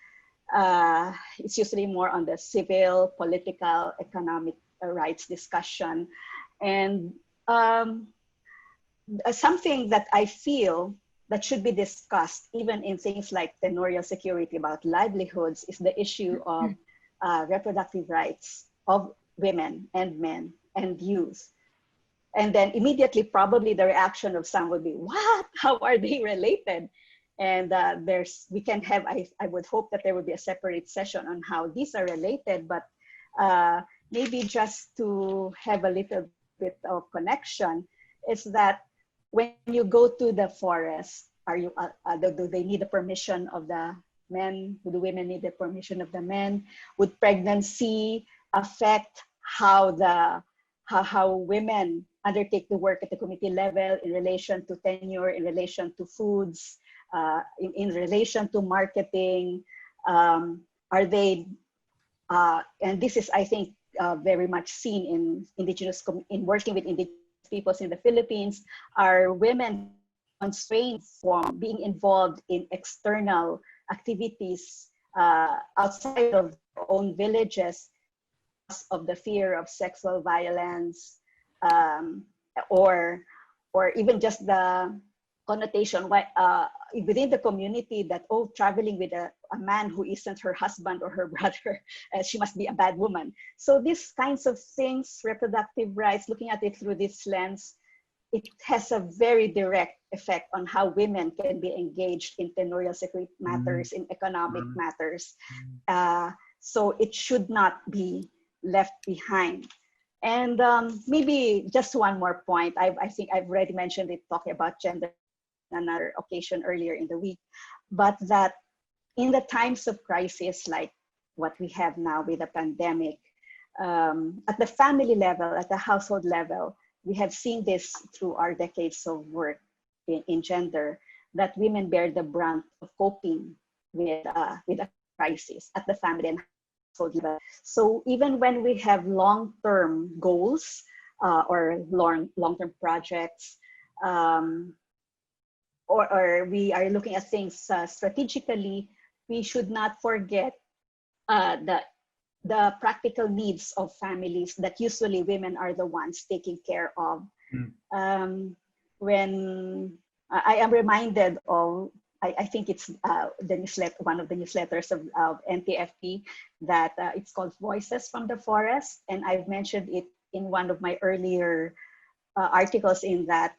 it's usually more on the civil, political, economic rights discussion. And something that I feel that should be discussed, even in things like tenurial security about livelihoods, is the issue of reproductive rights of women and men and youth. And then immediately, probably the reaction of some would be, what? How are they related? And we can have, I would hope that there would be a separate session on how these are related, but maybe just to have a little bit of connection, is that when you go to the forest, do they need the permission of the men? Do the women need the permission of the men? Would pregnancy affect how women undertake the work at the community level in relation to tenure, in relation to foods, in relation to marketing? Are they, and this is, I think, very much seen in working with indigenous peoples in the Philippines, are women constrained from being involved in external activities outside of their own villages because of the fear of sexual violence, or even just the connotation within the community that, oh, traveling with a man who isn't her husband or her brother, she must be a bad woman. So these kinds of things, reproductive rights, looking at it through this lens, it has a very direct effect on how women can be engaged in tenurial security matters, in economic matters. So it should not be left behind. And maybe just one more point. I think I've already mentioned it, talking about gender on another occasion earlier in the week, but that in the times of crisis like what we have now with the pandemic, at the family level, at the household level, we have seen this through our decades of work in gender, that women bear the brunt of coping with a crisis at the family and household level. So even when we have long-term goals or long-term projects, or we are looking at things strategically, we should not forget the practical needs of families that usually women are the ones taking care of. When I am reminded of, I think it's the newsletter, one of the newsletters of NTFP, that it's called Voices from the Forest. And I've mentioned it in one of my earlier articles in that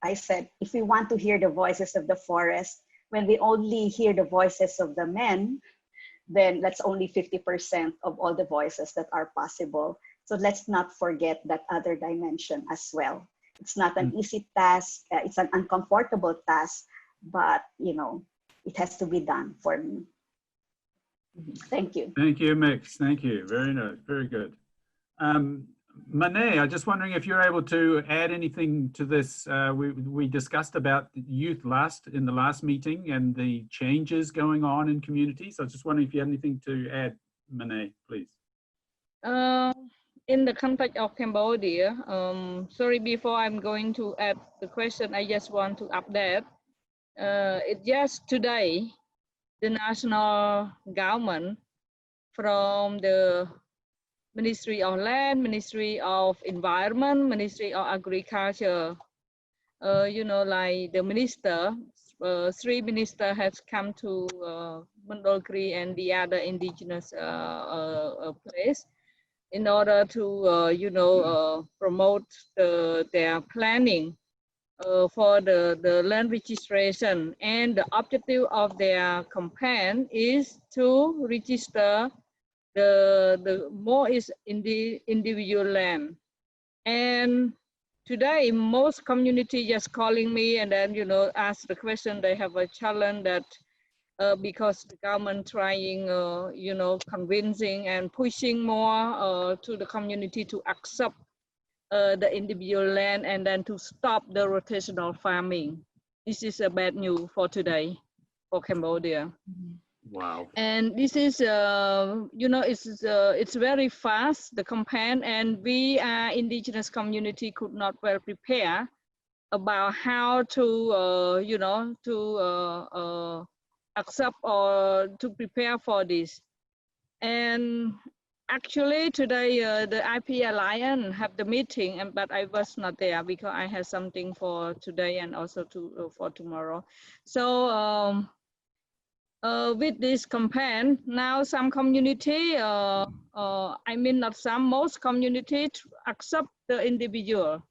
I said, if we want to hear the voices of the forest, when we only hear the voices of the men, then that's only 50% of all the voices that are possible. So let's not forget that other dimension as well. It's not an easy task. It's an uncomfortable task, but it has to be done for me. Thank you. Thank you, Mix. Thank you. Very nice. Very good. Manet, I'm just wondering if you're able to add anything to this. We discussed about youth in the last meeting and the changes going on in communities. I was just wondering if you had anything to add, Manet, please. In the context of Cambodia, sorry, before I'm going to add the question, I just want to update. It's just today, the national government from the Ministry of Land, Ministry of Environment, Ministry of Agriculture, like the minister, three ministers has come to Mandolkri and the other indigenous place in order to, promote their planning for the land registration. And the objective of their campaign is to register the more is in the individual land. And today, most community just calling me and then, ask the question. They have a challenge that because the government trying, you know, convincing and pushing more to the community to accept the individual land and then to stop the rotational farming. This is a bad news for today for Cambodia. Wow. And this is, you know, it's very fast, the campaign, and we, indigenous community, could not well prepare about how to, you know, to accept or to prepare for this. And actually today, the IP Alliance have the meeting, but I was not there because I had something for today and also for tomorrow. So, with this campaign, now some community, I mean not some, most community accept the individual.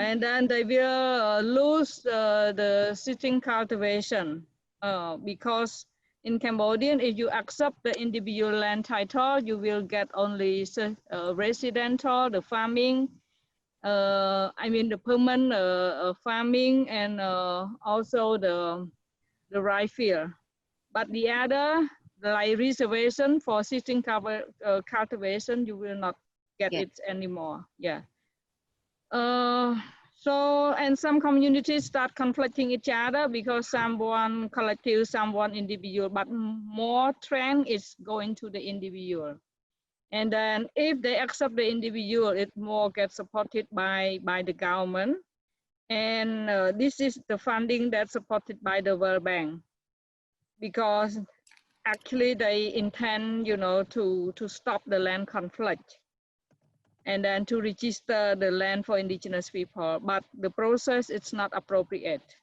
And then they will lose the sitting cultivation because in Cambodian, if you accept the individual land title, you will get only residential, the farming, I mean the permanent farming, and also the rice field. But the other, like reservation for sitting cultivation, you will not get it anymore. Yeah. So, and some communities start conflicting each other because someone collective, someone individual, but more trend is going to the individual. And then if they accept the individual, it more gets supported by the government. And this is the funding that's supported by the World Bank, because actually they intend, you know, to stop the land conflict and then to register the land for indigenous people, but the process it's not appropriate.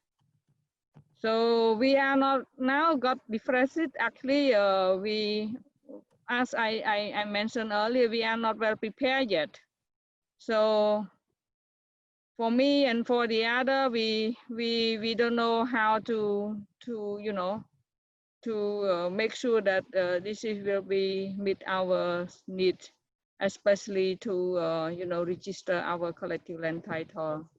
So we are not now got different. Actually, we, as I mentioned earlier, we are not well prepared yet. So for me and for the other, we don't know how to you know, to make sure that this will be meet our needs, especially to you know, register our collective land title.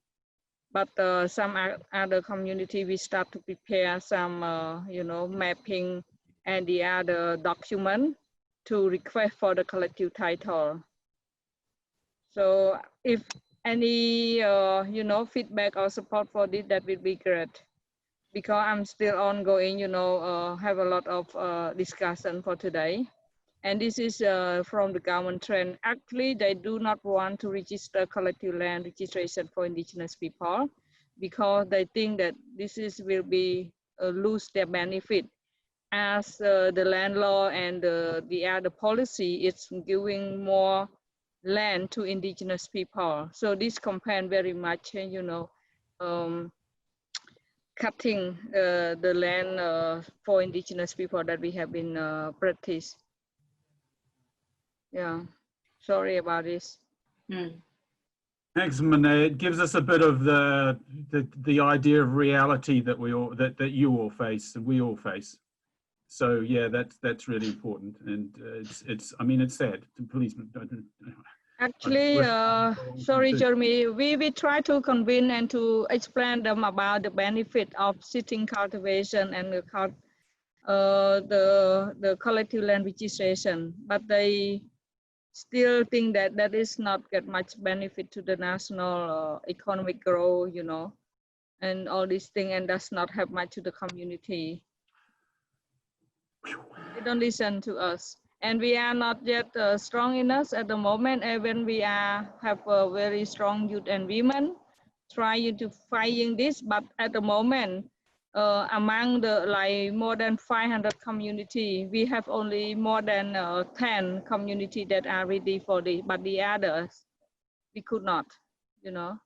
But some other community, we start to prepare some you know, mapping and the other document to request for the collective title. So if any you know, feedback or support for this, that would be great, because I'm still ongoing, you know, have a lot of discussion for today. And this is from the government trend. Actually, they do not want to register collective land registration for indigenous people because they think that this is will be lose their benefit, as the land law and the other policy is giving more land to indigenous people. So this campaign very much, you know, cutting the land for indigenous people that we have been practiced. Yeah, sorry about this. Thanks, Monet. It gives us a bit of the idea of reality that we all that you all face and we all face. So yeah, that's really important, and it's I mean, it's sad. The policemen don't. Actually, sorry, Jeremy, we try to convince and to explain them about the benefit of sitting cultivation and the collective land registration, but they still think that that is not get much benefit to the national economic growth, you know, and all these things, and does not have much to the community. They don't listen to us. And we are not yet strong enough at the moment. Even we have a very strong youth and women trying to fighting this, but at the moment, among the like more than 500 community, we have only more than 10 community that are ready for this, but the others, we could not, you know.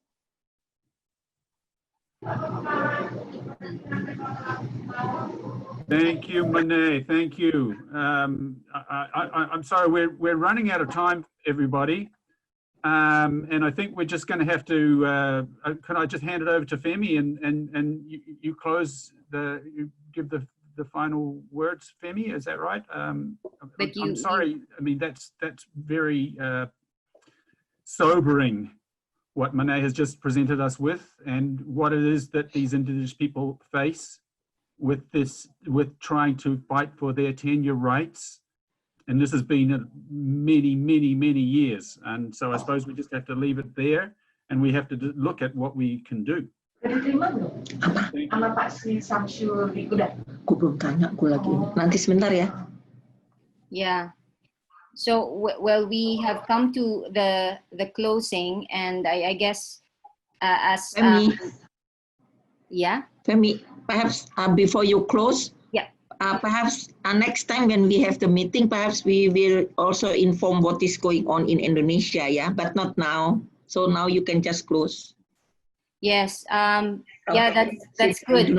Thank you, Monet. Thank you. I'm sorry, we're running out of time, everybody. And I think we're just going to have to, can I just hand it over to Femi and you close you give the final words, Femi, is that right? I'm sorry, I mean, that's very sobering what Monet has just presented us with and what it is that these indigenous people face. with trying to fight for their tenure rights. And this has been many, many, many years. And so I suppose we just have to leave it there, and we have to look at what we can do. Diterima belum? Apa? Sama Pak Sri Samsul udah. Aku belum tanya, aku lagi. Nanti sebentar ya. Yeah. So well, we have come to the closing, and I guess as yeah. Femi, perhaps before you close. Yeah. Perhaps next time when we have the meeting, perhaps we will also inform what is going on in Indonesia, yeah, but not now. So now you can just close. Yes. Yeah, that's good.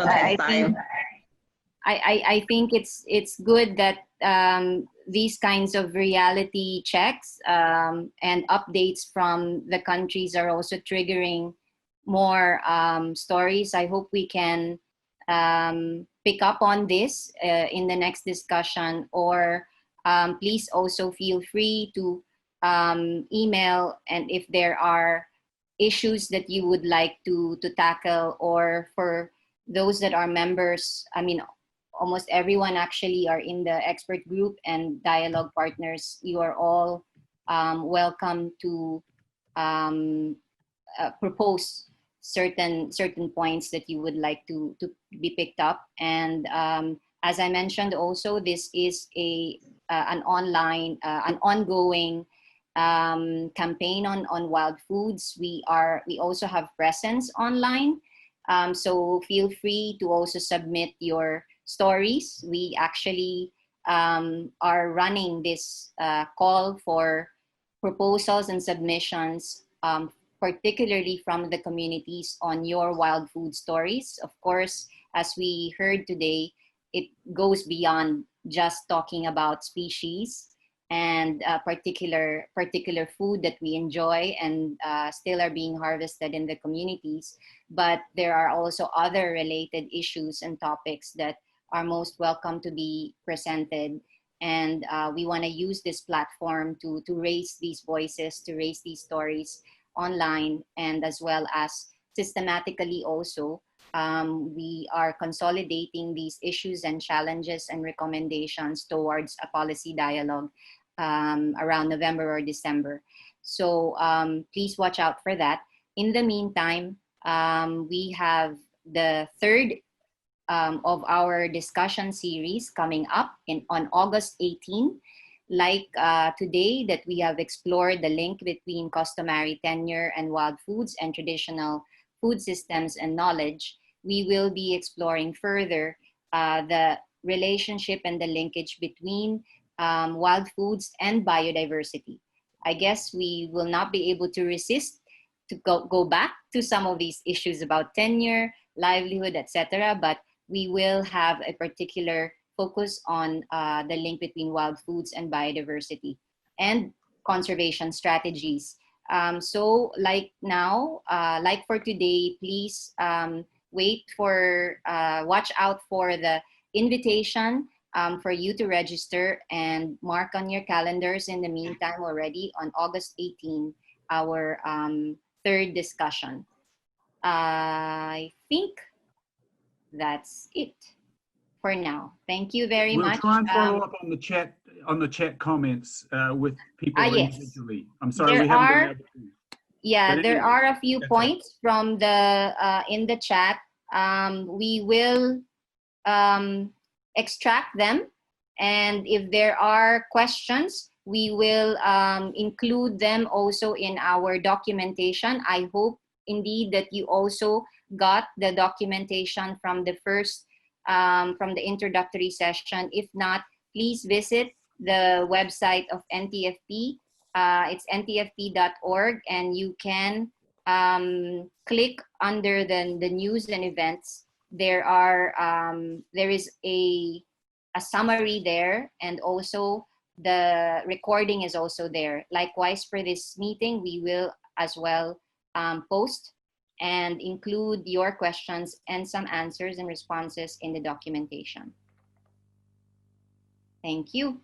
I think it's good that these kinds of reality checks and updates from the countries are also triggering more stories. I hope we can pick up on this in the next discussion, or please also feel free to email, and if there are issues that you would like to tackle, or for those that are members, I mean, almost everyone actually are in the expert group and dialogue partners. You are all welcome to propose certain points that you would like to be picked up. And as I mentioned also, this is an ongoing campaign on wild foods. We also have presence online, so feel free to also submit your stories. We actually are running this call for proposals and submissions, particularly from the communities on your wild food stories. Of course, as we heard today, it goes beyond just talking about species and particular food that we enjoy and still are being harvested in the communities. But there are also other related issues and topics that are most welcome to be presented. And we want to use this platform to raise these voices, to raise these stories online, and as well as systematically also. We are consolidating these issues and challenges and recommendations towards a policy dialogue around November or December. So please watch out for that. In the meantime, we have the third of our discussion series coming up on August 18. Like today, that we have explored the link between customary tenure and wild foods and traditional food systems and knowledge, we will be exploring further the relationship and the linkage between wild foods and biodiversity. I guess we will not be able to resist to go back to some of these issues about tenure, livelihood, etc. But we will have a particular focus on the link between wild foods and biodiversity and conservation strategies. So like now, like for today, please watch out for the invitation for you to register, and mark on your calendars in the meantime already on August 18, our third discussion. I think that's it for now. Thank you very much. We'll try and follow up on the chat comments with people individually. Yes. I'm sorry, we haven't been able to. Yeah, but there are a few points from the in the chat. We will extract them, and if there are questions, we will include them also in our documentation. I hope indeed that you also got the documentation from the first from the introductory session. If not, please visit the website of NTFP. It's ntfp.org, and you can click under the news and events. There is a summary there, and also the recording is also there. Likewise, for this meeting, we will as well post and include your questions and some answers and responses in the documentation. Thank you.